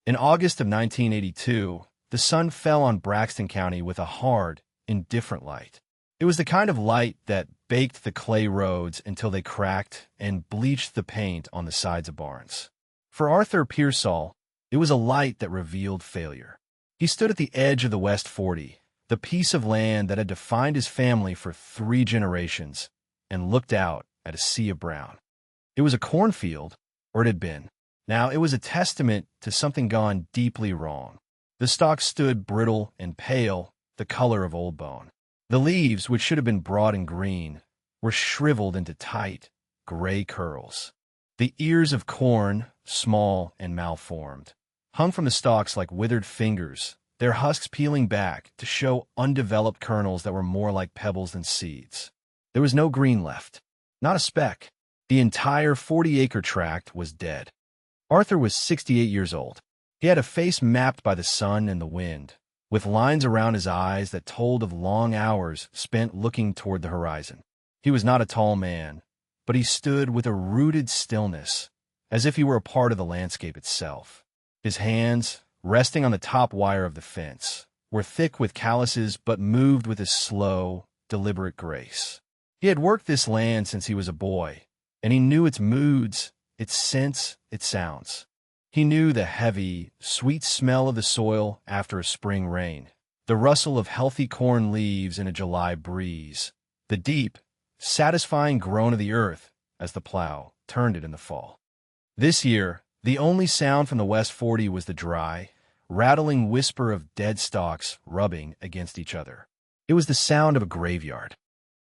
In August of 1982, the sun fell on Braxton County with a hard, indifferent light. It was the kind of light that baked the clay roads until they cracked and bleached the paint on the sides of barns. For Arthur Pearsall, it was a light that revealed failure. He stood at the edge of the West 40, the piece of land that had defined his family for 3 generations, and looked out at a sea of brown. It was a cornfield, or it had been. Now it was a testament to something gone deeply wrong. The stalks stood brittle and pale, the color of old bone. The leaves, which should have been broad and green, were shriveled into tight, gray curls. The ears of corn, small and malformed, hung from the stalks like withered fingers, their husks peeling back to show undeveloped kernels that were more like pebbles than seeds. There was no green left, not a speck. The entire 40-acre tract was dead. Arthur was 68 years old. He had a face mapped by the sun and the wind, with lines around his eyes that told of long hours spent looking toward the horizon. He was not a tall man, but he stood with a rooted stillness, as if he were a part of the landscape itself. His hands, resting on the top wire of the fence, were thick with calluses but moved with a slow, deliberate grace. He had worked this land since he was a boy, and he knew its moods, its scents, its sounds. He knew the heavy, sweet smell of the soil after a spring rain, the rustle of healthy corn leaves in a July breeze, the deep, satisfying groan of the earth as the plow turned it in the fall. This year, the only sound from the West 40 was the dry, rattling whisper of dead stalks rubbing against each other. It was the sound of a graveyard.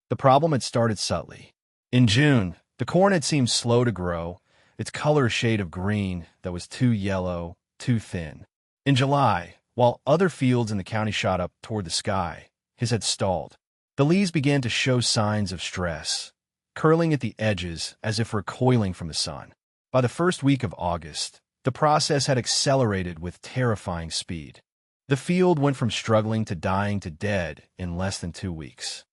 The problem had started subtly. In June, the corn had seemed slow to grow, its color a shade of green that was too yellow, too thin. In July, while other fields in the county shot up toward the sky, his had stalled. The leaves began to show signs of stress, curling at the edges as if recoiling from the sun. By the first week of August, the process had accelerated with terrifying speed. The field went from struggling to dying to dead in less than 2 weeks.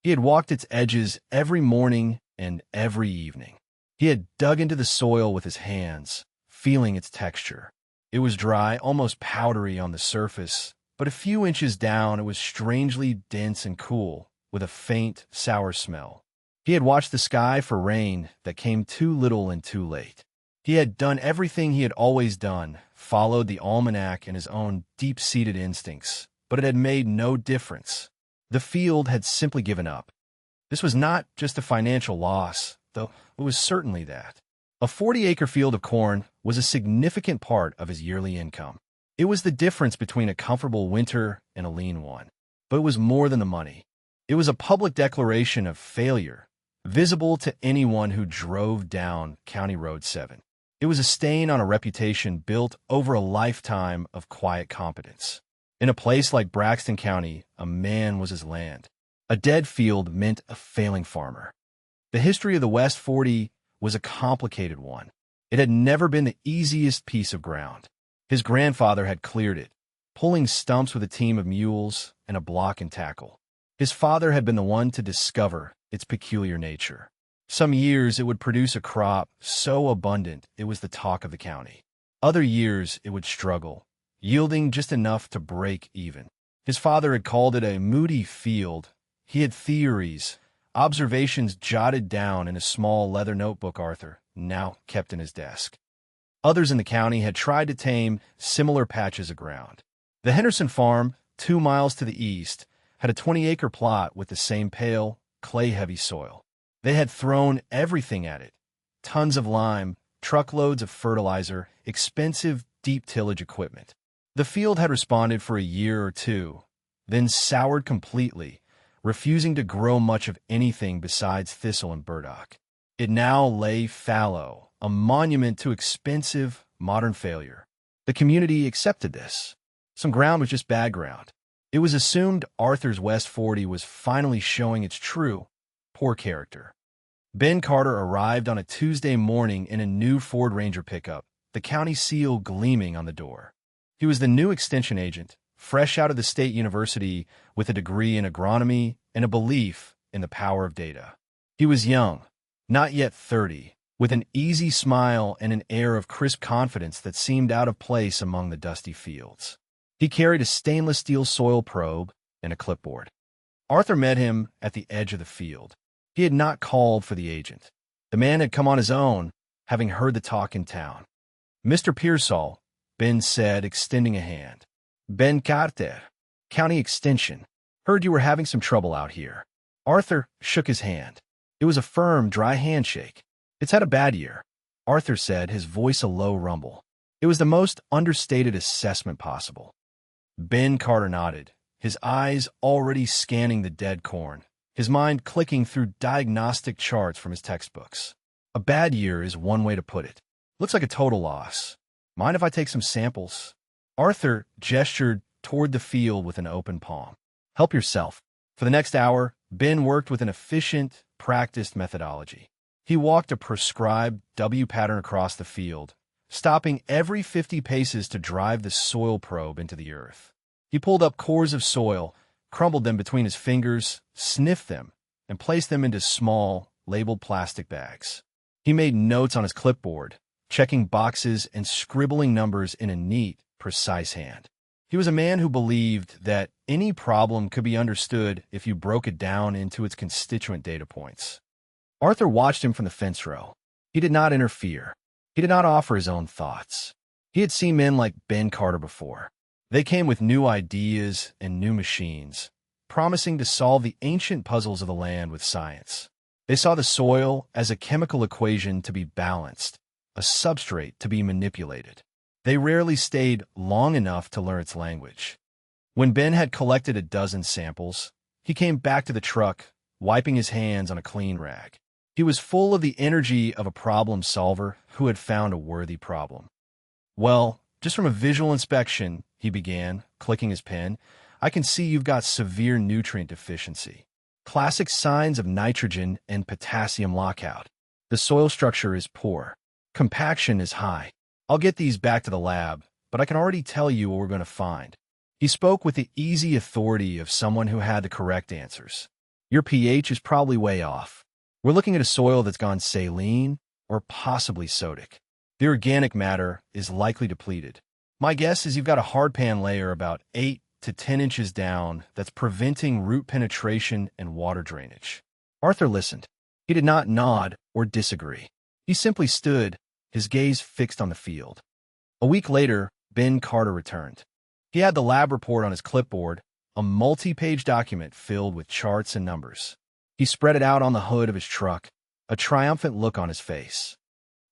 He had walked its edges every morning and every evening. He had dug into the soil with his hands, feeling its texture. It was dry, almost powdery on the surface, but a few inches down it was strangely dense and cool, with a faint, sour smell. He had watched the sky for rain that came too little and too late. He had done everything he had always done, followed the almanac and his own deep-seated instincts, but it had made no difference. The field had simply given up. This was not just a financial loss, though it was certainly that. A 40-acre field of corn was a significant part of his yearly income. It was the difference between a comfortable winter and a lean one. But it was more than the money. It was a public declaration of failure, visible to anyone who drove down County Road 7. It was a stain on a reputation built over a lifetime of quiet competence. In a place like Braxton County, a man was his land. A dead field meant a failing farmer. The history of the West 40 was a complicated one. It had never been the easiest piece of ground. His grandfather had cleared it, pulling stumps with a team of mules and a block and tackle. His father had been the one to discover its peculiar nature. Some years it would produce a crop so abundant it was the talk of the county. Other years it would struggle, yielding just enough to break even. His father had called it a moody field. He had theories, observations jotted down in a small leather notebook Arthur now kept in his desk. Others in the county had tried to tame similar patches of ground. The Henderson farm, 2 miles to the east, had a 20-acre plot with the same pale, clay-heavy soil. They had thrown everything at it: tons of lime, truckloads of fertilizer, expensive deep tillage equipment. The field had responded for a year or two, then soured completely, refusing to grow much of anything besides thistle and burdock. It now lay fallow, a monument to expensive, modern failure. The community accepted this. Some ground was just bad ground. It was assumed Arthur's West 40 was finally showing its true, poor character. Ben Carter arrived on a Tuesday morning in a new Ford Ranger pickup, the county seal gleaming on the door. He was the new extension agent, fresh out of the state university with a degree in agronomy and a belief in the power of data. He was young, not yet 30, with an easy smile and an air of crisp confidence that seemed out of place among the dusty fields. He carried a stainless steel soil probe and a clipboard. Arthur met him at the edge of the field. He had not called for the agent. The man had come on his own, having heard the talk in town. "Mr. Pearsall," Ben said, extending a hand. "Ben Carter, County Extension. Heard you were having some trouble out here." Arthur shook his hand. It was a firm, dry handshake. "It's had a bad year," Arthur said, his voice a low rumble. It was the most understated assessment possible. Ben Carter nodded, his eyes already scanning the dead corn, his mind clicking through diagnostic charts from his textbooks. "A bad year is one way to put it. Looks like a total loss. Mind if I take some samples?" Arthur gestured toward the field with an open palm. "Help yourself." For the next hour, Ben worked with an efficient, practiced methodology. He walked a prescribed W pattern across the field, stopping every 50 paces to drive the soil probe into the earth. He pulled up cores of soil, crumbled them between his fingers, sniffed them, and placed them into small, labeled plastic bags. He made notes on his clipboard, checking boxes and scribbling numbers in a neat, precise hand. He was a man who believed that any problem could be understood if you broke it down into its constituent data points. Arthur watched him from the fence row. He did not interfere. He did not offer his own thoughts. He had seen men like Ben Carter before. They came with new ideas and new machines, promising to solve the ancient puzzles of the land with science. They saw the soil as a chemical equation to be balanced, a substrate to be manipulated. They rarely stayed long enough to learn its language. When Ben had collected a dozen samples, he came back to the truck, wiping his hands on a clean rag. He was full of the energy of a problem solver who had found a worthy problem. "Well, just from a visual inspection," he began, clicking his pen, "I can see you've got severe nutrient deficiency. Classic signs of nitrogen and potassium lockout. The soil structure is poor. Compaction is high. I'll get these back to the lab, but I can already tell you what we're going to find." He spoke with the easy authority of someone who had the correct answers. "Your pH is probably way off. We're looking at a soil that's gone saline or possibly sodic. The organic matter is likely depleted. My guess is you've got a hardpan layer about 8 to 10 inches down that's preventing root penetration and water drainage." Arthur listened. He did not nod or disagree. He simply stood, his gaze fixed on the field. A week later, Ben Carter returned. He had the lab report on his clipboard, a multi-page document filled with charts and numbers. He spread it out on the hood of his truck, a triumphant look on his face.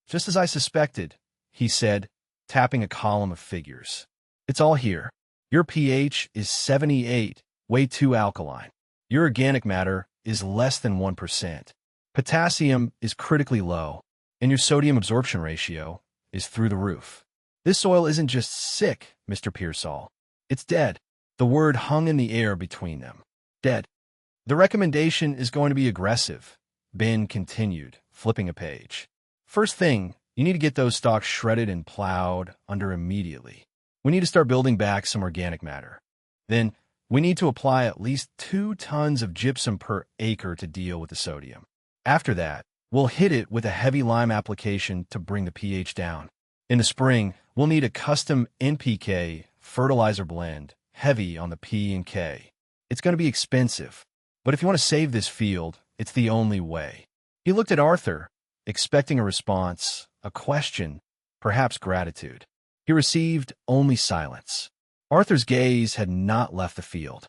"Just as I suspected," he said, tapping a column of figures. "It's all here. Your pH is 78, way too alkaline. Your organic matter is less than 1%. Potassium is critically low, and your sodium absorption ratio is through the roof. This soil isn't just sick, Mr. Pearsall. It's dead." The word hung in the air between them. Dead. "The recommendation is going to be aggressive," Ben continued, flipping a page. "First thing, you need to get those stalks shredded and plowed under immediately. We need to start building back some organic matter. Then, we need to apply at least 2 tons of gypsum per acre to deal with the sodium. After that, we'll hit it with a heavy lime application to bring the pH down. In the spring, we'll need a custom NPK fertilizer blend, heavy on the P and K. It's going to be expensive, but if you want to save this field, it's the only way." He looked at Arthur, expecting a response, a question, perhaps gratitude. He received only silence. Arthur's gaze had not left the field.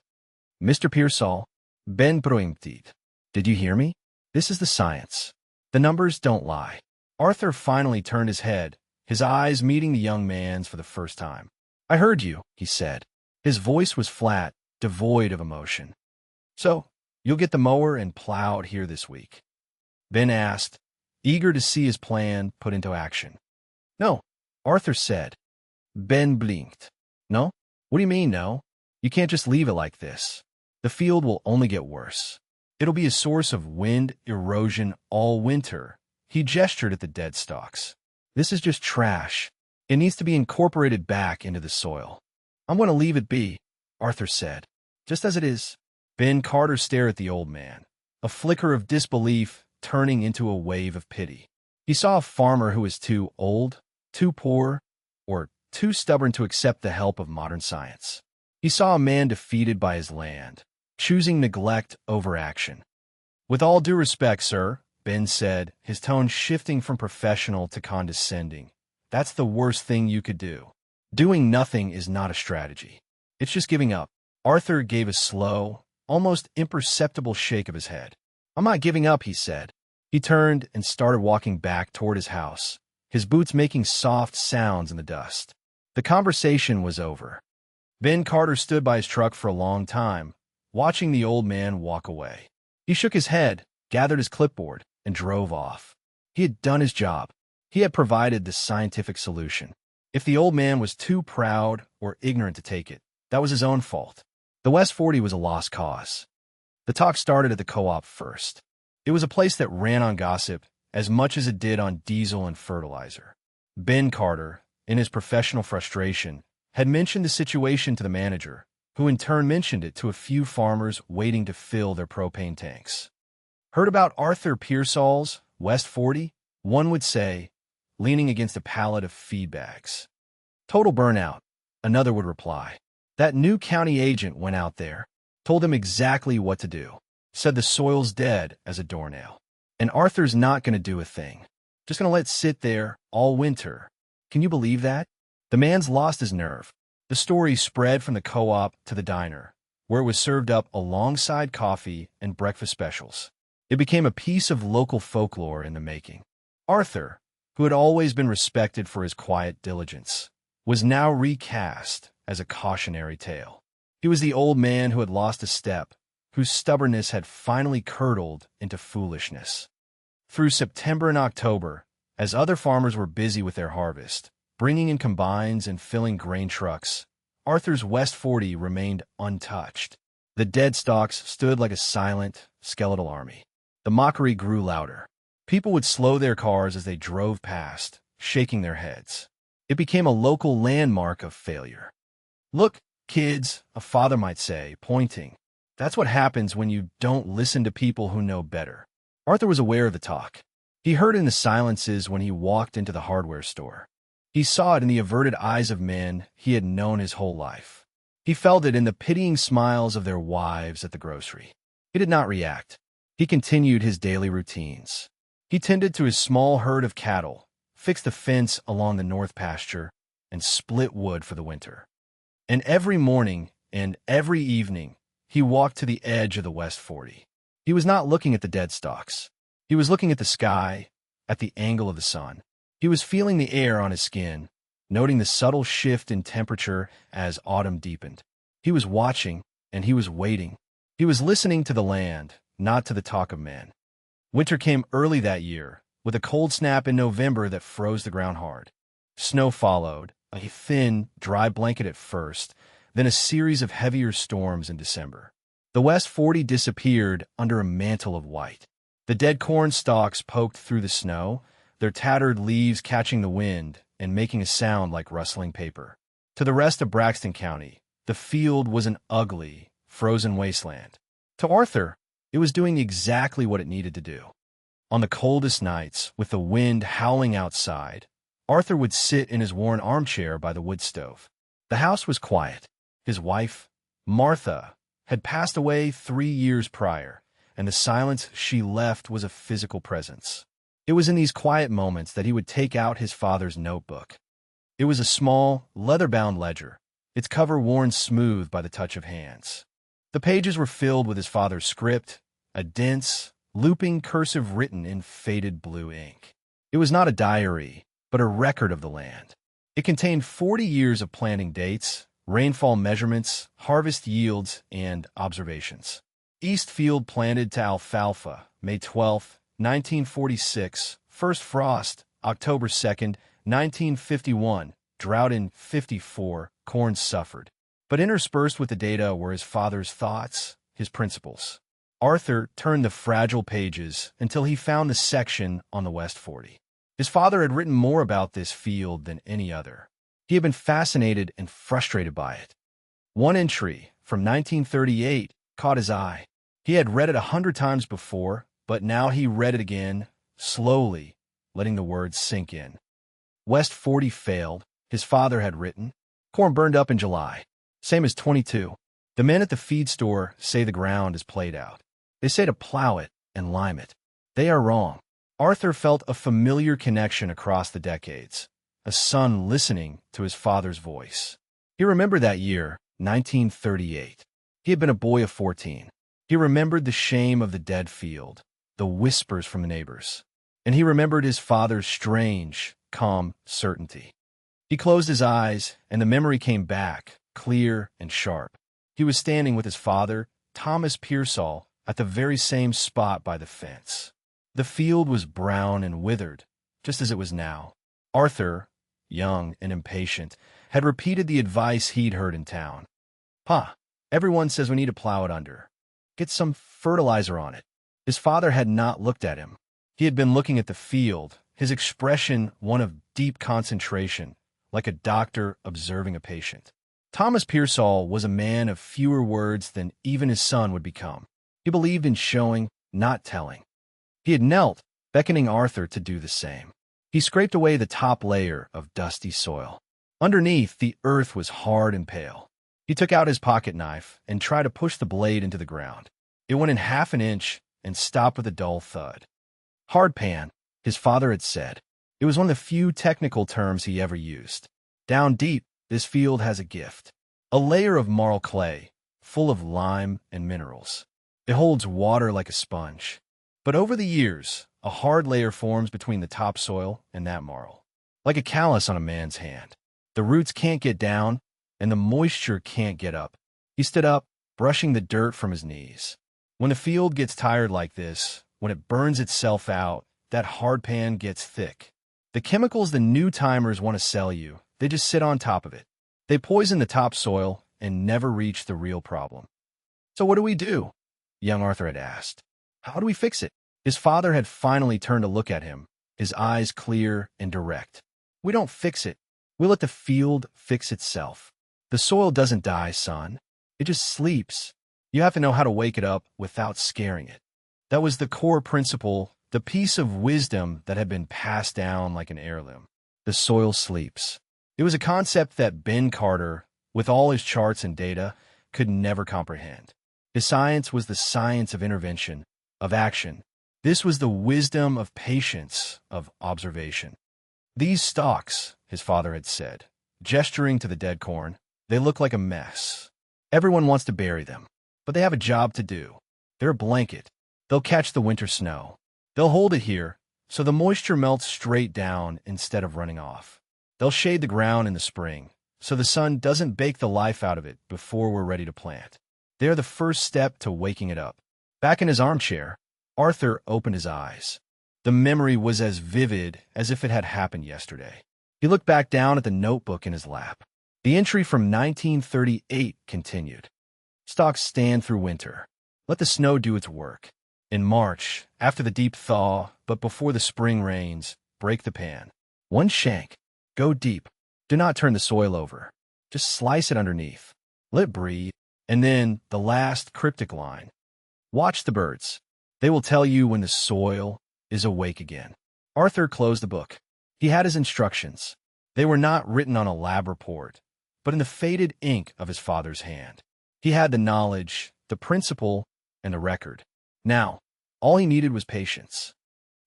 "Mr. Pearsall, Ben proimtid. Did you hear me? This is the science. The numbers don't lie." Arthur finally turned his head, his eyes meeting the young man's for the first time. "I heard you," he said. His voice was flat, devoid of emotion. "So, you'll get the mower and plow out here this week?" Ben asked, eager to see his plan put into action. "No," Arthur said. Ben blinked. "No? What do you mean, no? You can't just leave it like this. The field will only get worse. It'll be a source of wind erosion all winter." He gestured at the dead stalks. "This is just trash. It needs to be incorporated back into the soil." "I'm going to leave it be," Arthur said. "Just as it is." Ben Carter stared at the old man, a flicker of disbelief turning into a wave of pity. He saw a farmer who was too old, too poor, or too stubborn to accept the help of modern science. He saw a man defeated by his land, choosing neglect over action. "With all due respect, sir," Ben said, his tone shifting from professional to condescending, "that's the worst thing you could do. Doing nothing is not a strategy. It's just giving up." Arthur gave a slow, almost imperceptible shake of his head. "I'm not giving up," he said. He turned and started walking back toward his house, his boots making soft sounds in the dust. The conversation was over. Ben Carter stood by his truck for a long time, watching the old man walk away. He shook his head, gathered his clipboard, and drove off. He had done his job. He had provided the scientific solution. If the old man was too proud or ignorant to take it, that was his own fault. The West 40 was a lost cause. The talk started at the co-op first. It was a place that ran on gossip as much as it did on diesel and fertilizer. Ben Carter, in his professional frustration, had mentioned the situation to the manager, who in turn mentioned it to a few farmers waiting to fill their propane tanks. "Heard about Arthur Pearsall's West 40? One would say, leaning against a pallet of feed bags. "Total burnout," another would reply. "That new county agent went out there, told him exactly what to do, said the soil's dead as a doornail. And Arthur's not going to do a thing. Just going to let it sit there all winter. Can you believe that?" The man's lost his nerve. The story spread from the co-op to the diner, where it was served up alongside coffee and breakfast specials. It became a piece of local folklore in the making. Arthur, who had always been respected for his quiet diligence, was now recast as a cautionary tale. He was the old man who had lost a step, whose stubbornness had finally curdled into foolishness. Through September and October, as other farmers were busy with their harvest, bringing in combines and filling grain trucks, Arthur's West 40 remained untouched. The dead stalks stood like a silent, skeletal army. The mockery grew louder. People would slow their cars as they drove past, shaking their heads. It became a local landmark of failure. "Look, kids," a father might say, pointing. "That's what happens when you don't listen to people who know better." Arthur was aware of the talk. He heard it in the silences when he walked into the hardware store. He saw it in the averted eyes of men he had known his whole life. He felt it in the pitying smiles of their wives at the grocery. He did not react. He continued his daily routines. He tended to his small herd of cattle, fixed the fence along the north pasture, and split wood for the winter. And every morning and every evening, he walked to the edge of the West 40. He was not looking at the dead stalks. He was looking at the sky, at the angle of the sun. He was feeling the air on his skin, noting the subtle shift in temperature as autumn deepened. He was watching, and he was waiting. He was listening to the land, not to the talk of men. Winter came early that year, with a cold snap in November that froze the ground hard. Snow followed, a thin, dry blanket at first, then a series of heavier storms in December. The West 40 disappeared under a mantle of white. The dead corn stalks poked through the snow, their tattered leaves catching the wind and making a sound like rustling paper. To the rest of Braxton County, the field was an ugly, frozen wasteland. To Arthur, it was doing exactly what it needed to do. On the coldest nights, with the wind howling outside, Arthur would sit in his worn armchair by the wood stove. The house was quiet. His wife, Martha, had passed away 3 years prior, and the silence she left was a physical presence. It was in these quiet moments that he would take out his father's notebook. It was a small, leather-bound ledger, its cover worn smooth by the touch of hands. The pages were filled with his father's script, a dense, looping cursive written in faded blue ink. It was not a diary, but a record of the land. It contained 40 years of planting dates, rainfall measurements, harvest yields, and observations. East field planted to alfalfa, May 12, 1946, first frost, October 2nd, 1951, drought in 54, corn suffered. But interspersed with the data were his father's thoughts, his principles. Arthur turned the fragile pages until he found the section on the West 40. His father had written more about this field than any other. He had been fascinated and frustrated by it. One entry, from 1938, caught his eye. He had read it 100 times before, but now he read it again, slowly, letting the words sink in. West 40 failed, his father had written. Corn burned up in July. Same as 22. The men at the feed store say the ground is played out. They say to plow it and lime it. They are wrong. Arthur felt a familiar connection across the decades, a son listening to his father's voice. He remembered that year, 1938. He had been a boy of 14. He remembered the shame of the dead field, the whispers from the neighbors, and he remembered his father's strange, calm certainty. He closed his eyes, and the memory came back, clear and sharp. He was standing with his father, Thomas Pearsall, at the very same spot by the fence. The field was brown and withered, just as it was now. Arthur, young and impatient, had repeated the advice he'd heard in town. "Pa, everyone says we need to plow it under. Get some fertilizer on it." His father had not looked at him. He had been looking at the field, his expression one of deep concentration, like a doctor observing a patient. Thomas Pearsall was a man of fewer words than even his son would become. He believed in showing, not telling. He had knelt, beckoning Arthur to do the same. He scraped away the top layer of dusty soil. Underneath, the earth was hard and pale. He took out his pocket knife and tried to push the blade into the ground. It went in half an inch and stopped with a dull thud. Hard pan, his father had said. It was one of the few technical terms he ever used. Down deep, this field has a gift. A layer of marl clay, full of lime and minerals. It holds water like a sponge. But over the years, a hard layer forms between the topsoil and that marl, like a callus on a man's hand. The roots can't get down, and the moisture can't get up. He stood up, brushing the dirt from his knees. When the field gets tired like this, when it burns itself out, that hard pan gets thick. The chemicals the new timers want to sell you, they just sit on top of it. They poison the topsoil and never reach the real problem. "So what do we do?" young Arthur had asked. "How do we fix it?" His father had finally turned to look at him, his eyes clear and direct. "We don't fix it. We let the field fix itself. The soil doesn't die, son. It just sleeps. You have to know how to wake it up without scaring it." That was the core principle, the piece of wisdom that had been passed down like an heirloom. The soil sleeps. It was a concept that Ben Carter, with all his charts and data, could never comprehend. His science was the science of intervention, of action. This was the wisdom of patience, of observation. "These stalks," his father had said, gesturing to the dead corn, "they look like a mess. Everyone wants to bury them, but they have a job to do. They're a blanket. They'll catch the winter snow. They'll hold it here, so the moisture melts straight down instead of running off. They'll shade the ground in the spring, so the sun doesn't bake the life out of it before we're ready to plant. They're the first step to waking it up." Back in his armchair, Arthur opened his eyes. The memory was as vivid as if it had happened yesterday. He looked back down at the notebook in his lap. The entry from 1938 continued. "Stalks stand through winter. Let the snow do its work. In March, after the deep thaw, but before the spring rains, break the pan. One shank. Go deep. Do not turn the soil over. Just slice it underneath. Let it breathe. And then the last cryptic line. Watch the birds. They will tell you when the soil is awake again." Arthur closed the book. He had his instructions. They were not written on a lab report, but in the faded ink of his father's hand. He had the knowledge, the principle, and the record. Now, all he needed was patience.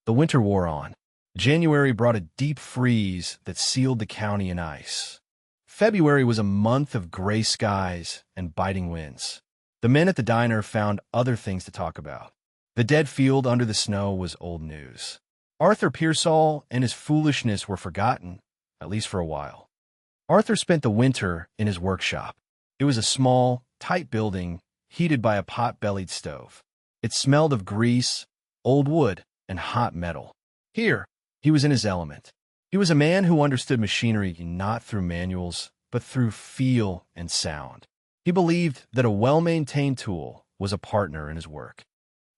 The winter wore on. January brought a deep freeze that sealed the county in ice. February was a month of gray skies and biting winds. The men at the diner found other things to talk about. The dead field under the snow was old news. Arthur Pearsall and his foolishness were forgotten, at least for a while. Arthur spent the winter in his workshop. It was a small, tight building heated by a pot-bellied stove. It smelled of grease, old wood, and hot metal. Here, he was in his element. He was a man who understood machinery not through manuals, but through feel and sound. He believed that a well-maintained tool was a partner in his work.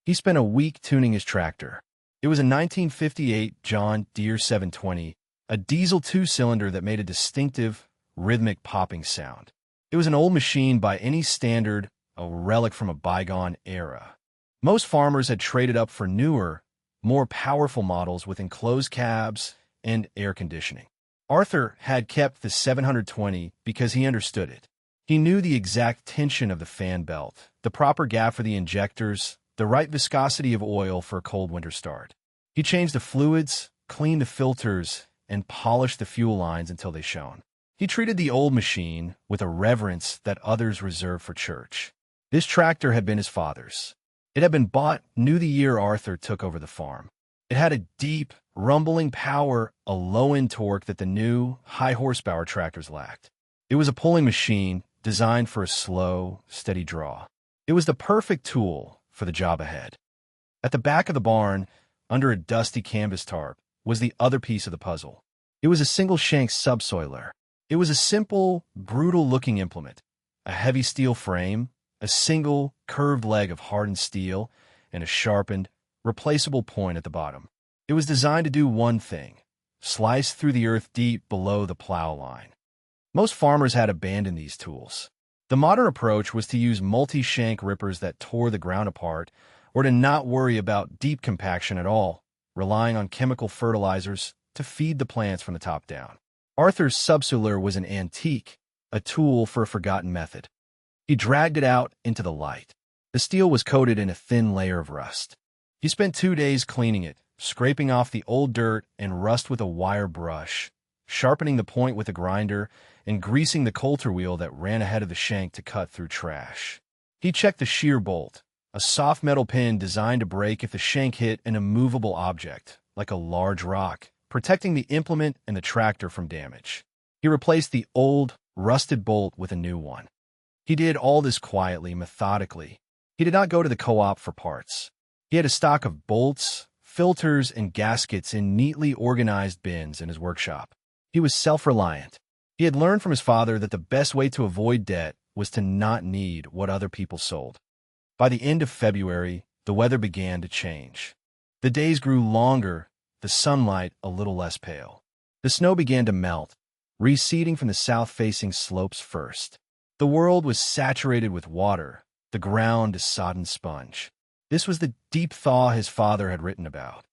He spent a week tuning his tractor. It was a 1958 John Deere 720, a diesel two-cylinder that made a distinctive, rhythmic popping sound. It was an old machine by any standard, a relic from a bygone era. Most farmers had traded up for newer, more powerful models with enclosed cabs and air conditioning. Arthur had kept the 720 because he understood it. He knew the exact tension of the fan belt, the proper gap for the injectors, the right viscosity of oil for a cold winter start. He changed the fluids, cleaned the filters, and polished the fuel lines until they shone. He treated the old machine with a reverence that others reserved for church. This tractor had been his father's. It had been bought new the year Arthur took over the farm. It had a deep, rumbling power, a low-end torque that the new, high-horsepower tractors lacked. It was a pulling machine designed for a slow, steady draw. It was the perfect tool for the job ahead. At the back of the barn, under a dusty canvas tarp, was the other piece of the puzzle. It was a single-shank subsoiler. It was a simple, brutal-looking implement, a heavy steel frame, a single, curved leg of hardened steel, and a sharpened, replaceable point at the bottom. It was designed to do one thing: slice through the earth deep below the plow line. Most farmers had abandoned these tools. The modern approach was to use multi-shank rippers that tore the ground apart, or to not worry about deep compaction at all, relying on chemical fertilizers to feed the plants from the top down. Arthur's subsoiler was an antique, a tool for a forgotten method. He dragged it out into the light. The steel was coated in a thin layer of rust. He spent 2 days cleaning it, scraping off the old dirt and rust with a wire brush, sharpening the point with a grinder, and greasing the coulter wheel that ran ahead of the shank to cut through trash. He checked the shear bolt, a soft metal pin designed to break if the shank hit an immovable object, like a large rock, protecting the implement and the tractor from damage. He replaced the old, rusted bolt with a new one. He did all this quietly, methodically. He did not go to the co-op for parts. He had a stock of bolts, filters, and gaskets in neatly organized bins in his workshop. He was self-reliant. He had learned from his father that the best way to avoid debt was to not need what other people sold. By the end of February, the weather began to change. The days grew longer, the sunlight a little less pale. The snow began to melt, receding from the south-facing slopes first. The world was saturated with water, the ground a sodden sponge. This was the deep thaw his father had written about.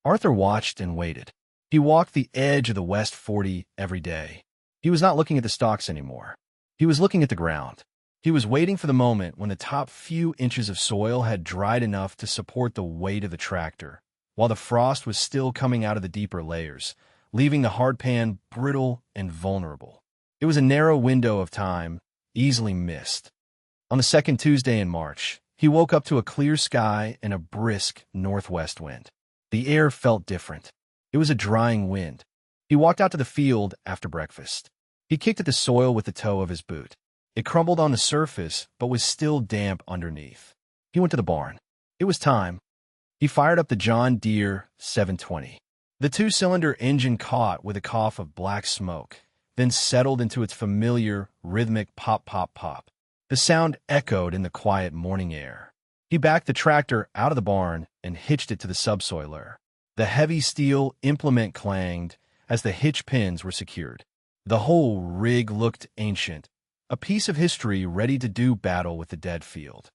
Arthur watched and waited. He walked the edge of the West 40 every day. He was not looking at the stalks anymore. He was looking at the ground. He was waiting for the moment when the top few inches of soil had dried enough to support the weight of the tractor, while the frost was still coming out of the deeper layers, leaving the hardpan brittle and vulnerable. It was a narrow window of time, easily missed. On the second Tuesday in March, he woke up to a clear sky and a brisk northwest wind. The air felt different. It was a drying wind. He walked out to the field after breakfast. He kicked at the soil with the toe of his boot. It crumbled on the surface, but was still damp underneath. He went to the barn. It was time. He fired up the John Deere 720. The two-cylinder engine caught with a cough of black smoke, then settled into its familiar, rhythmic pop-pop-pop. The sound echoed in the quiet morning air. He backed the tractor out of the barn and hitched it to the subsoiler. The heavy steel implement clanged as the hitch pins were secured. The whole rig looked ancient, a piece of history ready to do battle with the dead field.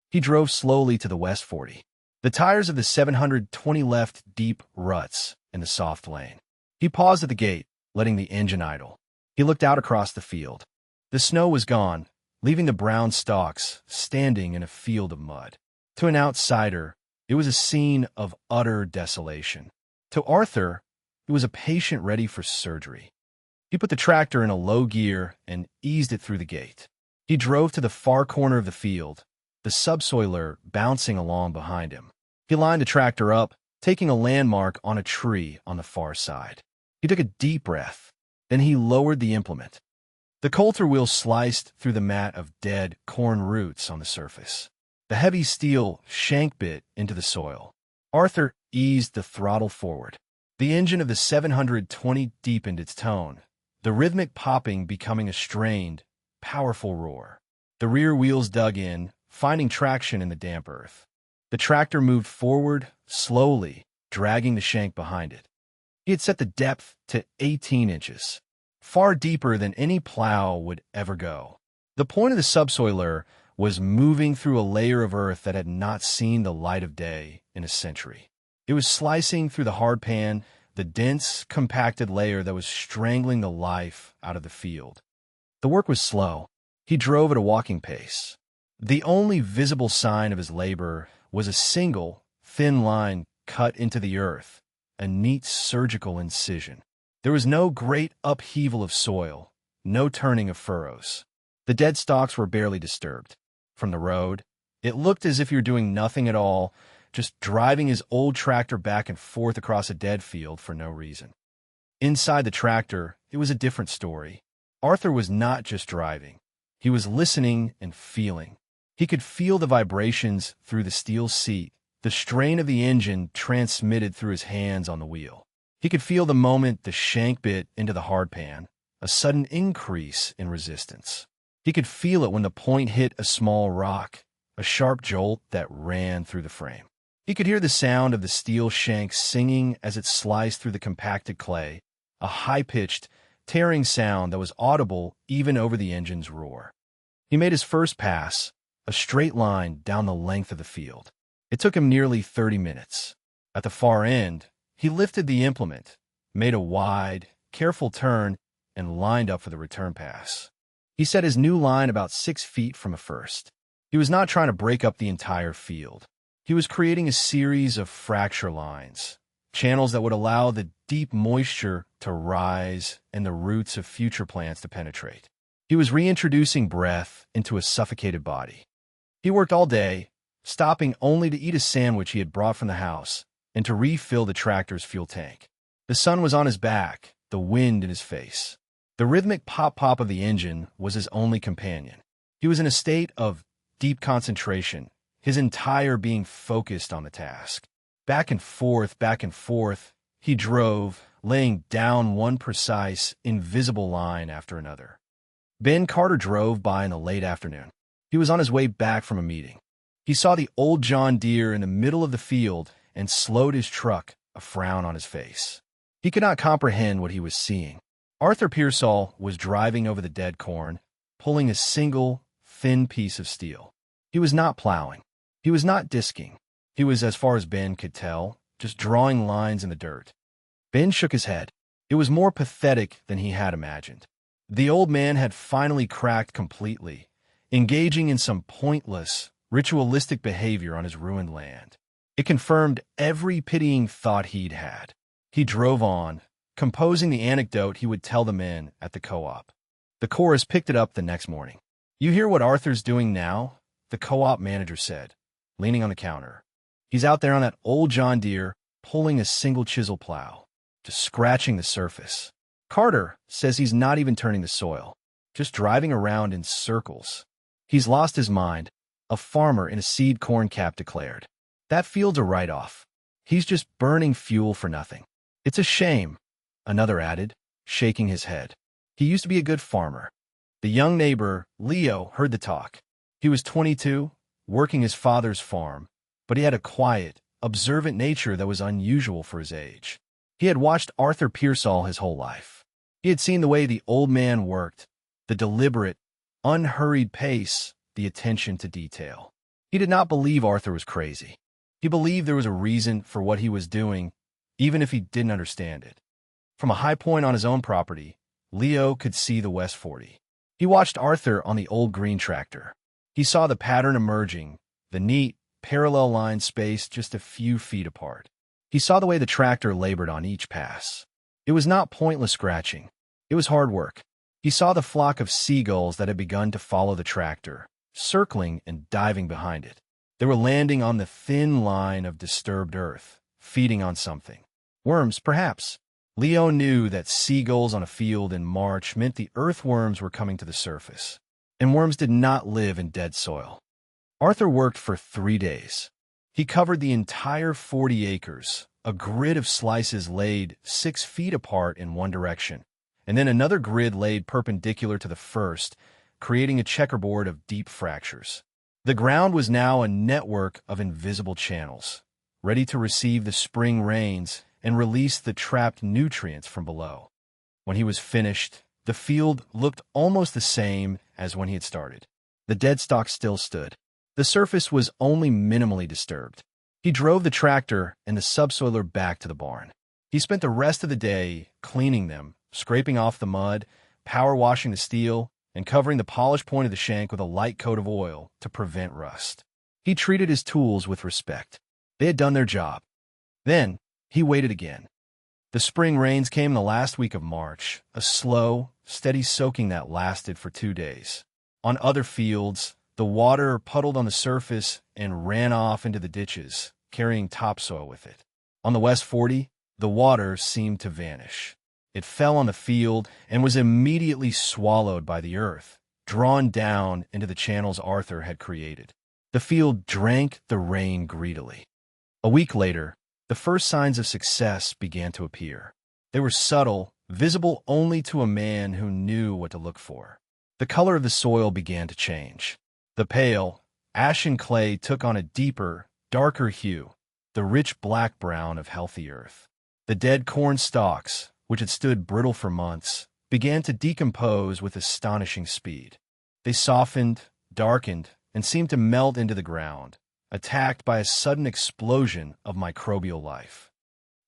He drove slowly to the West 40. The tires of the 720 left deep ruts in the soft lane. He paused at the gate, letting the engine idle. He looked out across the field. The snow was gone, leaving the brown stalks standing in a field of mud. To an outsider, it was a scene of utter desolation. To Arthur, it was a patient ready for surgery. He put the tractor in a low gear and eased it through the gate. He drove to the far corner of the field, the subsoiler bouncing along behind him. He lined the tractor up, taking a landmark on a tree on the far side. He took a deep breath. Then he lowered the implement. The coulter wheel sliced through the mat of dead corn roots on the surface. The heavy steel shank bit into the soil. Arthur eased the throttle forward. The engine of the 720 deepened its tone, the rhythmic popping becoming a strained, powerful roar. The rear wheels dug in, finding traction in the damp earth. The tractor moved forward, slowly, dragging the shank behind it. He had set the depth to 18 inches, far deeper than any plow would ever go. The point of the subsoiler was moving through a layer of earth that had not seen the light of day in a century. It was slicing through the hard pan, the dense, compacted layer that was strangling the life out of the field. The work was slow. He drove at a walking pace. The only visible sign of his labor was a single, thin line cut into the earth, a neat surgical incision. There was no great upheaval of soil, no turning of furrows. The dead stalks were barely disturbed. From the road, it looked as if you were doing nothing at all, just driving his old tractor back and forth across a dead field for no reason. Inside the tractor, it was a different story. Arthur was not just driving. He was listening and feeling. He could feel the vibrations through the steel seat, the strain of the engine transmitted through his hands on the wheel. He could feel the moment the shank bit into the hard pan, a sudden increase in resistance. He could feel it when the point hit a small rock, a sharp jolt that ran through the frame. He could hear the sound of the steel shank singing as it sliced through the compacted clay, a high-pitched, tearing sound that was audible even over the engine's roar. He made his first pass, a straight line down the length of the field. It took him nearly 30 minutes. At the far end, he lifted the implement, made a wide, careful turn, and lined up for the return pass. He set his new line about 6 feet from a first. He was not trying to break up the entire field. He was creating a series of fracture lines, channels that would allow the deep moisture to rise and the roots of future plants to penetrate. He was reintroducing breath into a suffocated body. He worked all day, stopping only to eat a sandwich he had brought from the house and to refill the tractor's fuel tank. The sun was on his back, the wind in his face. The rhythmic pop-pop of the engine was his only companion. He was in a state of deep concentration, his entire being focused on the task. Back and forth, he drove, laying down one precise, invisible line after another. Ben Carter drove by in the late afternoon. He was on his way back from a meeting. He saw the old John Deere in the middle of the field and slowed his truck, a frown on his face. He could not comprehend what he was seeing. Arthur Pearsall was driving over the dead corn, pulling a single, thin piece of steel. He was not plowing. He was not disking. He was, as far as Ben could tell, just drawing lines in the dirt. Ben shook his head. It was more pathetic than he had imagined. The old man had finally cracked completely, engaging in some pointless, ritualistic behavior on his ruined land. It confirmed every pitying thought he'd had. He drove on, composing the anecdote he would tell the men at the co-op. The chorus picked it up the next morning. "You hear what Arthur's doing now?" the co-op manager said, leaning on the counter. "He's out there on that old John Deere, pulling a single chisel plow, just scratching the surface. Carter says he's not even turning the soil, just driving around in circles. He's lost his mind," a farmer in a seed corn cap declared. "That field's a write-off. He's just burning fuel for nothing." "It's a shame," another added, shaking his head. "He used to be a good farmer." The young neighbor, Leo, heard the talk. He was 22, working his father's farm, but he had a quiet, observant nature that was unusual for his age. He had watched Arthur Pearsall his whole life. He had seen the way the old man worked, the deliberate, unhurried pace, the attention to detail. He did not believe Arthur was crazy. He believed there was a reason for what he was doing, even if he didn't understand it. From a high point on his own property, Leo could see the West 40. He watched Arthur on the old green tractor. He saw the pattern emerging, the neat, parallel line spaced just a few feet apart. He saw the way the tractor labored on each pass. It was not pointless scratching. It was hard work. He saw the flock of seagulls that had begun to follow the tractor, circling and diving behind it. They were landing on the thin line of disturbed earth, feeding on something. Worms, perhaps. Leo knew that seagulls on a field in March meant the earthworms were coming to the surface, and worms did not live in dead soil. Arthur worked for 3 days. He covered the entire 40 acres, a grid of slices laid 6 feet apart in one direction, and then another grid laid perpendicular to the first, creating a checkerboard of deep fractures. The ground was now a network of invisible channels, ready to receive the spring rains and release the trapped nutrients from below. When he was finished, the field looked almost the same as when he had started. The dead stalk still stood. The surface was only minimally disturbed. He drove the tractor and the subsoiler back to the barn. He spent the rest of the day cleaning them, scraping off the mud, power washing the steel, and covering the polished point of the shank with a light coat of oil to prevent rust. He treated his tools with respect. They had done their job. Then, he waited again. The spring rains came in the last week of March, a slow, steady soaking that lasted for 2 days. On other fields, the water puddled on the surface and ran off into the ditches, carrying topsoil with it. On the West 40, the water seemed to vanish. It fell on the field and was immediately swallowed by the earth, drawn down into the channels Arthur had created. The field drank the rain greedily. A week later, the first signs of success began to appear. They were subtle, visible only to a man who knew what to look for. The color of the soil began to change. The pale, ashen clay took on a deeper, darker hue, the rich black-brown of healthy earth. The dead corn stalks, which had stood brittle for months, began to decompose with astonishing speed. They softened, darkened, and seemed to melt into the ground, attacked by a sudden explosion of microbial life.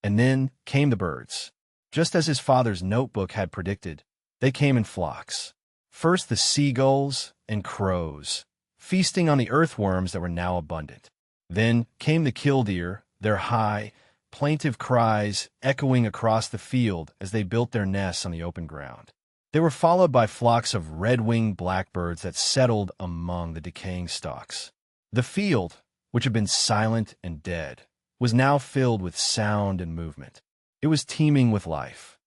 And then came the birds. Just as his father's notebook had predicted, they came in flocks. First the seagulls and crows, feasting on the earthworms that were now abundant. Then came the killdeer, their high, plaintive cries echoing across the field as they built their nests on the open ground. They were followed by flocks of red-winged blackbirds that settled among the decaying stalks. The field, which had been silent and dead, was now filled with sound and movement. It was teeming with life.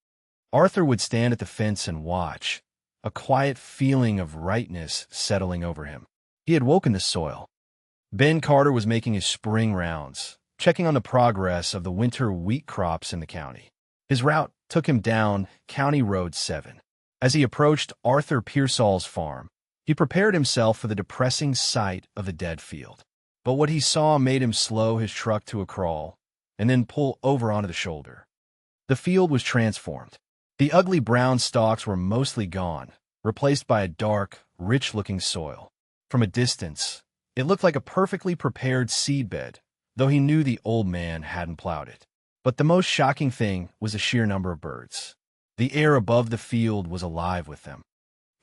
Arthur would stand at the fence and watch, a quiet feeling of rightness settling over him. He had woken the soil. Ben Carter was making his spring rounds, checking on the progress of the winter wheat crops in the county. His route took him down County Road 7. As he approached Arthur Pearsall's farm, he prepared himself for the depressing sight of the dead field. But what he saw made him slow his truck to a crawl and then pull over onto the shoulder. The field was transformed. The ugly brown stalks were mostly gone, replaced by a dark, rich-looking soil. From a distance, it looked like a perfectly prepared seedbed, though he knew the old man hadn't plowed it. But the most shocking thing was the sheer number of birds. The air above the field was alive with them.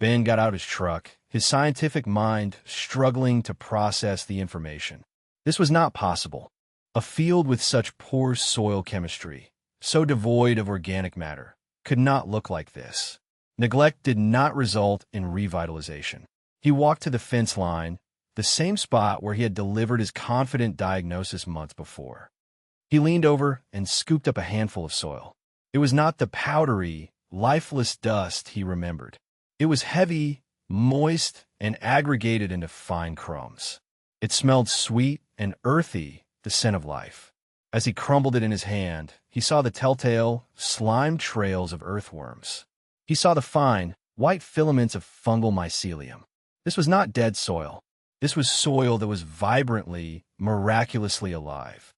Ben got out his truck, his scientific mind struggling to process the information. This was not possible. A field with such poor soil chemistry, so devoid of organic matter, could not look like this. Neglect did not result in revitalization. He walked to the fence line, the same spot where he had delivered his confident diagnosis months before. He leaned over and scooped up a handful of soil. It was not the powdery, lifeless dust he remembered. It was heavy, moist, and aggregated into fine crumbs. It smelled sweet and earthy, the scent of life. As he crumbled it in his hand, he saw the telltale, slime trails of earthworms. He saw the fine, white filaments of fungal mycelium. This was not dead soil. This was soil that was vibrantly, miraculously alive.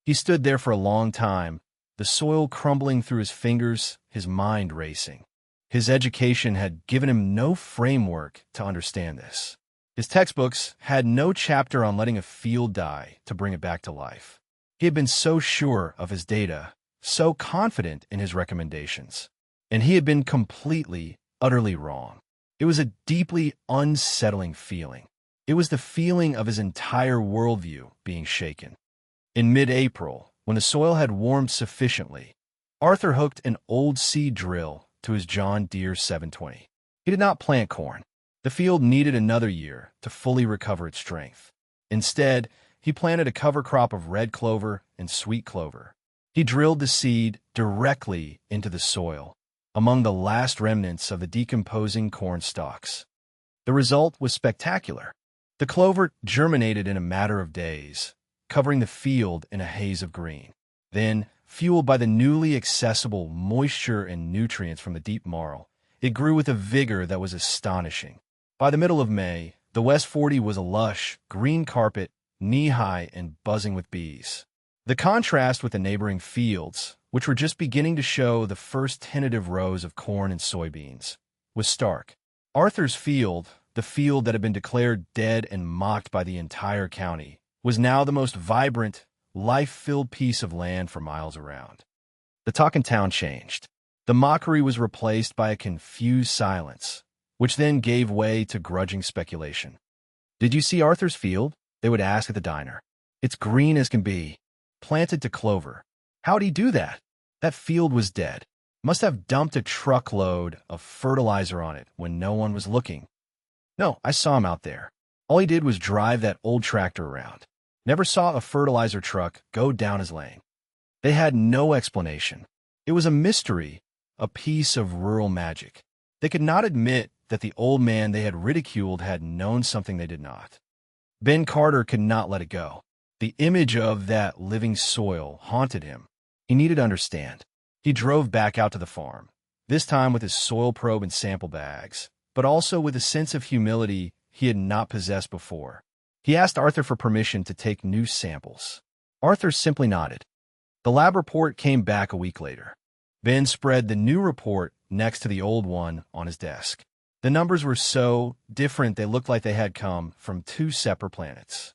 He stood there for a long time, the soil crumbling through his fingers, his mind racing. His education had given him no framework to understand this. His textbooks had no chapter on letting a field die to bring it back to life. He had been so sure of his data, so confident in his recommendations, and he had been completely, utterly wrong. It was a deeply unsettling feeling. It was the feeling of his entire worldview being shaken. In mid-April, when the soil had warmed sufficiently, Arthur hooked an old seed drill to his John Deere 720. He did not plant corn. The field needed another year to fully recover its strength. Instead, he planted a cover crop of red clover and sweet clover. He drilled the seed directly into the soil, among the last remnants of the decomposing corn stalks. The result was spectacular. The clover germinated in a matter of days, covering the field in a haze of green. Then, fueled by the newly accessible moisture and nutrients from the deep marl, it grew with a vigor that was astonishing. By the middle of May, the West 40 was a lush, green carpet, knee-high and buzzing with bees. The contrast with the neighboring fields, which were just beginning to show the first tentative rows of corn and soybeans, was stark. Arthur's field, the field that had been declared dead and mocked by the entire county, was now the most vibrant, life-filled piece of land for miles around. The talk in town changed. The mockery was replaced by a confused silence, which then gave way to grudging speculation. "Did you see Arthur's field?" they would ask at the diner. "It's green as can be, planted to clover. How'd he do that? That field was dead. Must have dumped a truckload of fertilizer on it when no one was looking." "No, I saw him out there. All he did was drive that old tractor around. Never saw a fertilizer truck go down his lane." They had no explanation. It was a mystery, a piece of rural magic. They could not admit that the old man they had ridiculed had known something they did not. Ben Carter could not let it go. The image of that living soil haunted him. He needed to understand. He drove back out to the farm, this time with his soil probe and sample bags, but also with a sense of humility he had not possessed before. He asked Arthur for permission to take new samples. Arthur simply nodded. The lab report came back a week later. Ben spread the new report next to the old one on his desk. The numbers were so different they looked like they had come from two separate planets.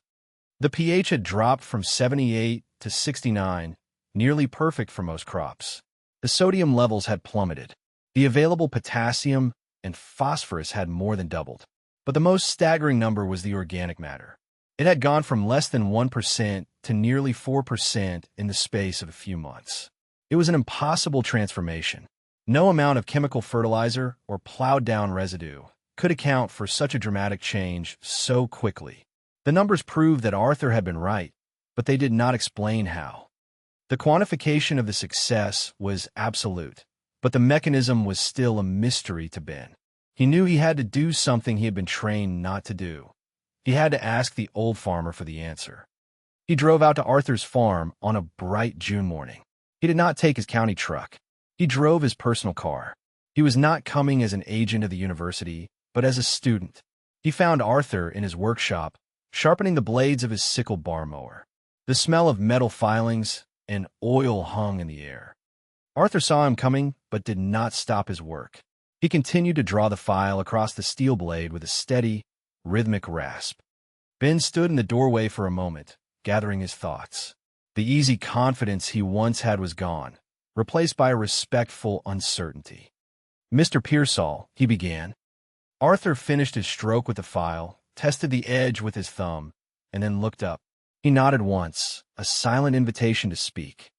The pH had dropped from 78 to 69, nearly perfect for most crops. The sodium levels had plummeted. The available potassium and phosphorus had more than doubled. But the most staggering number was the organic matter. It had gone from less than 1% to nearly 4% in the space of a few months. It was an impossible transformation. No amount of chemical fertilizer or plowed-down residue could account for such a dramatic change so quickly. The numbers proved that Arthur had been right, but they did not explain how. The quantification of the success was absolute, but the mechanism was still a mystery to Ben. He knew he had to do something he had been trained not to do. He had to ask the old farmer for the answer. He drove out to Arthur's farm on a bright June morning. He did not take his county truck. He drove his personal car. He was not coming as an agent of the university, but as a student. He found Arthur in his workshop, sharpening the blades of his sickle bar mower. The smell of metal filings and oil hung in the air. Arthur saw him coming, but did not stop his work. He continued to draw the file across the steel blade with a steady, rhythmic rasp. Ben stood in the doorway for a moment, gathering his thoughts. The easy confidence he once had was gone, replaced by a respectful uncertainty. "Mr. Pearsall," he began. Arthur finished his stroke with the file, tested the edge with his thumb, and then looked up. He nodded once, a silent invitation to speak.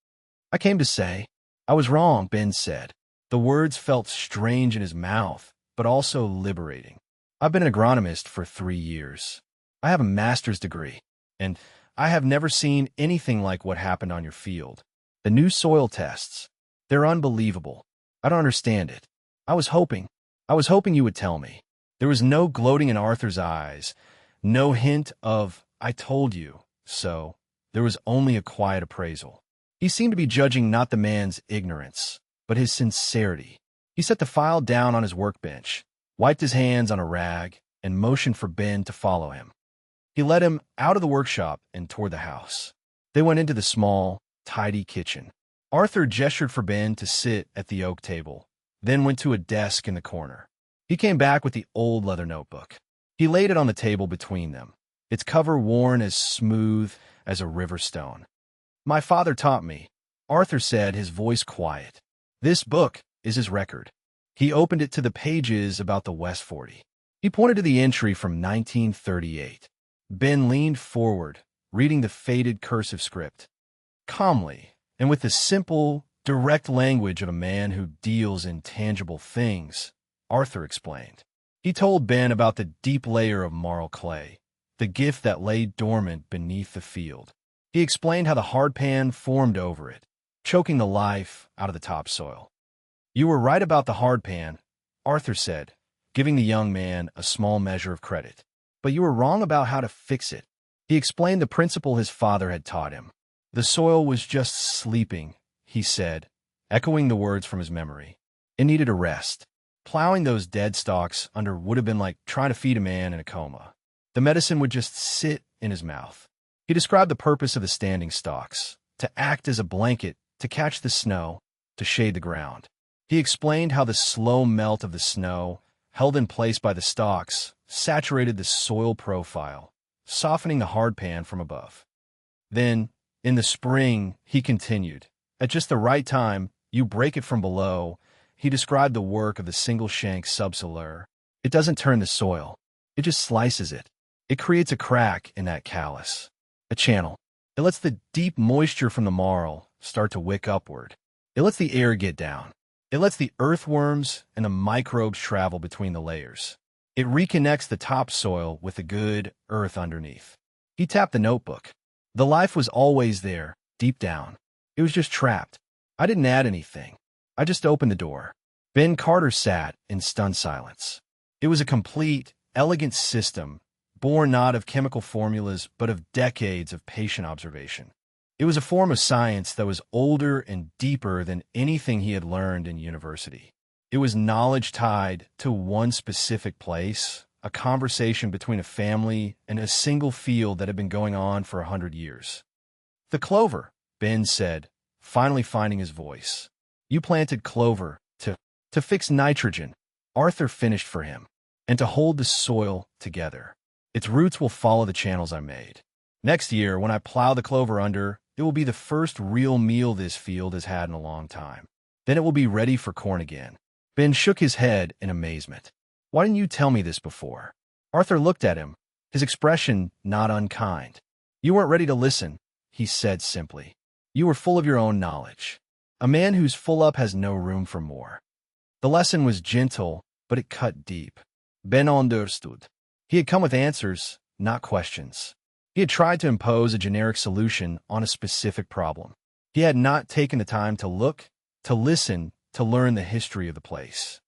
"I came to say, I was wrong," Ben said. The words felt strange in his mouth, but also liberating. "I've been an agronomist for 3 years. I have a master's degree, and I have never seen anything like what happened on your field. The new soil tests, they're unbelievable. I don't understand it. I was hoping you would tell me." There was no gloating in Arthur's eyes, no hint of, "I told you so." There was only a quiet appraisal. He seemed to be judging not the man's ignorance, but his sincerity. He set the file down on his workbench, wiped his hands on a rag, and motioned for Ben to follow him. He led him out of the workshop and toward the house. They went into the small, tidy kitchen. Arthur gestured for Ben to sit at the oak table, then went to a desk in the corner. He came back with the old leather notebook. He laid it on the table between them, its cover worn as smooth as a river stone. "My father taught me," Arthur said, his voice quiet. "This book is his record." He opened it to the pages about the West 40. He pointed to the entry from 1938. Ben leaned forward, reading the faded cursive script. Calmly, and with the simple, direct language of a man who deals in tangible things, Arthur explained. He told Ben about the deep layer of marl clay, the gift that lay dormant beneath the field. He explained how the hardpan formed over it, choking the life out of the topsoil. "You were right about the hardpan," Arthur said, giving the young man a small measure of credit. "But you were wrong about how to fix it." He explained the principle his father had taught him. "The soil was just sleeping," he said, echoing the words from his memory. "It needed a rest. Plowing those dead stalks under would have been like trying to feed a man in a coma. The medicine would just sit in his mouth." He described the purpose of the standing stalks, to act as a blanket, to catch the snow, to shade the ground. He explained how the slow melt of the snow, held in place by the stalks, saturated the soil profile, softening the hardpan from above. Then, In the spring, he continued. At just the right time, you break it from below. He described the work of the single-shank subsoiler. It doesn't turn the soil. It just slices it. It creates a crack in that callus, a channel. It lets the deep moisture from the marl start to wick upward. It lets the air get down. It lets the earthworms and the microbes travel between the layers. It reconnects the topsoil with the good earth underneath. He tapped the notebook. The life was always there, deep down. It was just trapped. I didn't add anything. I just opened the door. Ben Carter sat in stunned silence. It was a complete, elegant system, born not of chemical formulas, but of decades of patient observation. It was a form of science that was older and deeper than anything he had learned in university. It was knowledge tied to one specific place, a conversation between a family and a single field that had been going on for 100 years. The clover, Ben said, finally finding his voice. You planted clover to fix nitrogen. Arthur finished for him. And to hold the soil together. Its roots will follow the channels I made. Next year, when I plow the clover under, it will be the first real meal this field has had in a long time. Then it will be ready for corn again. Ben shook his head in amazement. Why didn't you tell me this before? Arthur looked at him, his expression not unkind. You weren't ready to listen, he said simply. You were full of your own knowledge. A man who's full up has no room for more. The lesson was gentle, but it cut deep. Ben understood. He had come with answers, not questions. He had tried to impose a generic solution on a specific problem. He had not taken the time to look, to listen, to learn the history of the place.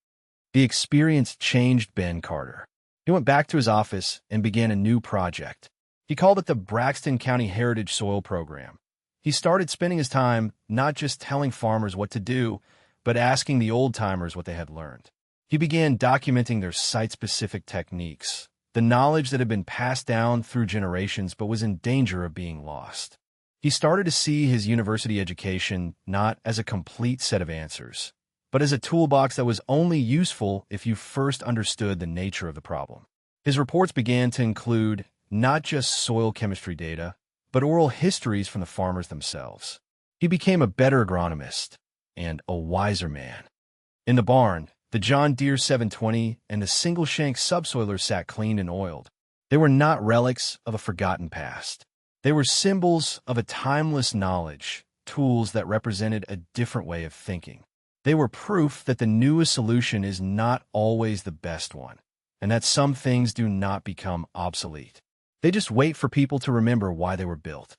The experience changed Ben Carter. He went back to his office and began a new project. He called it the Braxton County Heritage Soil Program. He started spending his time not just telling farmers what to do, but asking the old-timers what they had learned. He began documenting their site-specific techniques, the knowledge that had been passed down through generations but was in danger of being lost. He started to see his university education not as a complete set of answers, but as a toolbox that was only useful if you first understood the nature of the problem. His reports began to include not just soil chemistry data, but oral histories from the farmers themselves. He became a better agronomist and a wiser man. In the barn, the John Deere 720 and the single-shank subsoiler sat cleaned and oiled. They were not relics of a forgotten past. They were symbols of a timeless knowledge, tools that represented a different way of thinking. They were proof that the newest solution is not always the best one, and that some things do not become obsolete. They just wait for people to remember why they were built.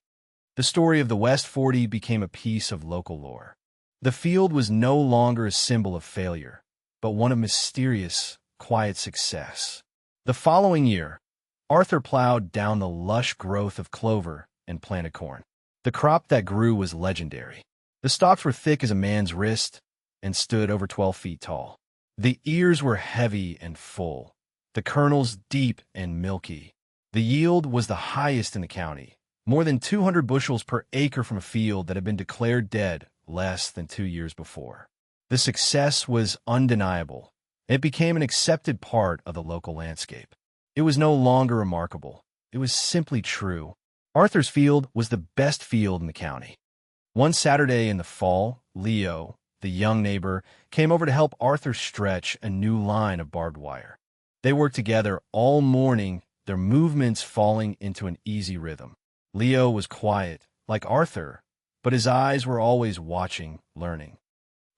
The story of the West 40 became a piece of local lore. The field was no longer a symbol of failure, but one of mysterious, quiet success. The following year, Arthur plowed down the lush growth of clover and planted corn. The crop that grew was legendary. The stalks were thick as a man's wrist and stood over 12 feet tall. The ears were heavy and full, the kernels deep and milky. The yield was the highest in the county, more than 200 bushels per acre from a field that had been declared dead less than 2 years before. The success was undeniable. It became an accepted part of the local landscape. It was no longer remarkable. It was simply true. Arthur's field was the best field in the county. One Saturday in the fall, Leo, the young neighbor, came over to help Arthur stretch a new line of barbed wire. They worked together all morning, their movements falling into an easy rhythm. Leo was quiet, like Arthur, but his eyes were always watching, learning.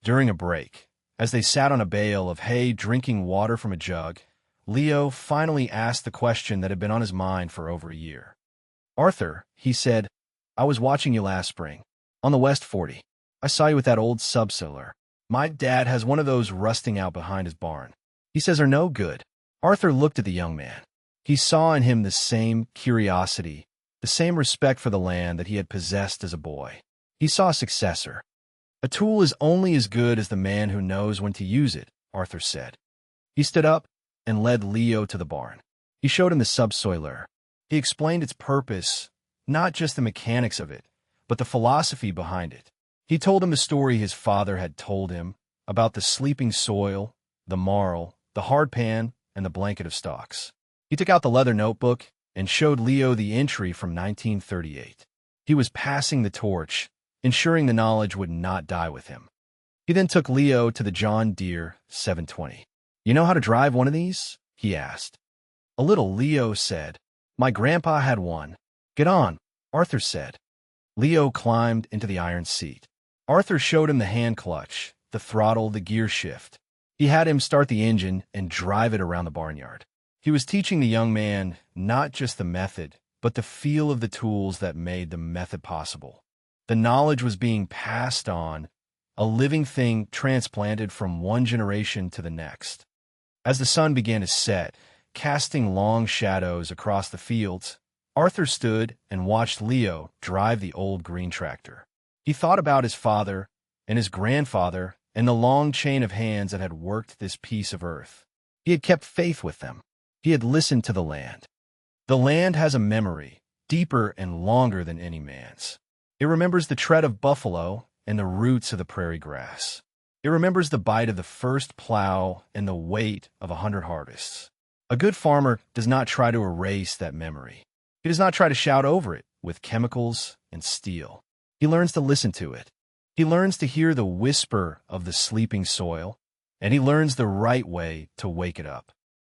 During a break, as they sat on a bale of hay drinking water from a jug, Leo finally asked the question that had been on his mind for over a year. Arthur, he said, I was watching you last spring, on the West 40. I saw you with that old subsoiler. My dad has one of those rusting out behind his barn. He says they're no good. Arthur looked at the young man. He saw in him the same curiosity, the same respect for the land that he had possessed as a boy. He saw a successor. A tool is only as good as the man who knows when to use it, Arthur said. He stood up and led Leo to the barn. He showed him the subsoiler. He explained its purpose, not just the mechanics of it, but the philosophy behind it. He told him the story his father had told him about the sleeping soil, the marl, the hard pan, and the blanket of stalks. He took out the leather notebook and showed Leo the entry from 1938. He was passing the torch, ensuring the knowledge would not die with him. He then took Leo to the John Deere 720. "You know how to drive one of these?" he asked. A little Leo said, "My grandpa had one." "Get on," Arthur said. Leo climbed into the iron seat. Arthur showed him the hand clutch, the throttle, the gear shift. He had him start the engine and drive it around the barnyard. He was teaching the young man not just the method, but the feel of the tools that made the method possible. The knowledge was being passed on, a living thing transplanted from one generation to the next. As the sun began to set, casting long shadows across the fields, Arthur stood and watched Leo drive the old green tractor. He thought about his father and his grandfather and the long chain of hands that had worked this piece of earth. He had kept faith with them. He had listened to the land. The land has a memory, deeper and longer than any man's. It remembers the tread of buffalo and the roots of the prairie grass. It remembers the bite of the first plow and the weight of 100 harvests. A good farmer does not try to erase that memory. He does not try to shout over it with chemicals and steel. He learns to listen to it. He learns to hear the whisper of the sleeping soil, and he learns the right way to wake it up.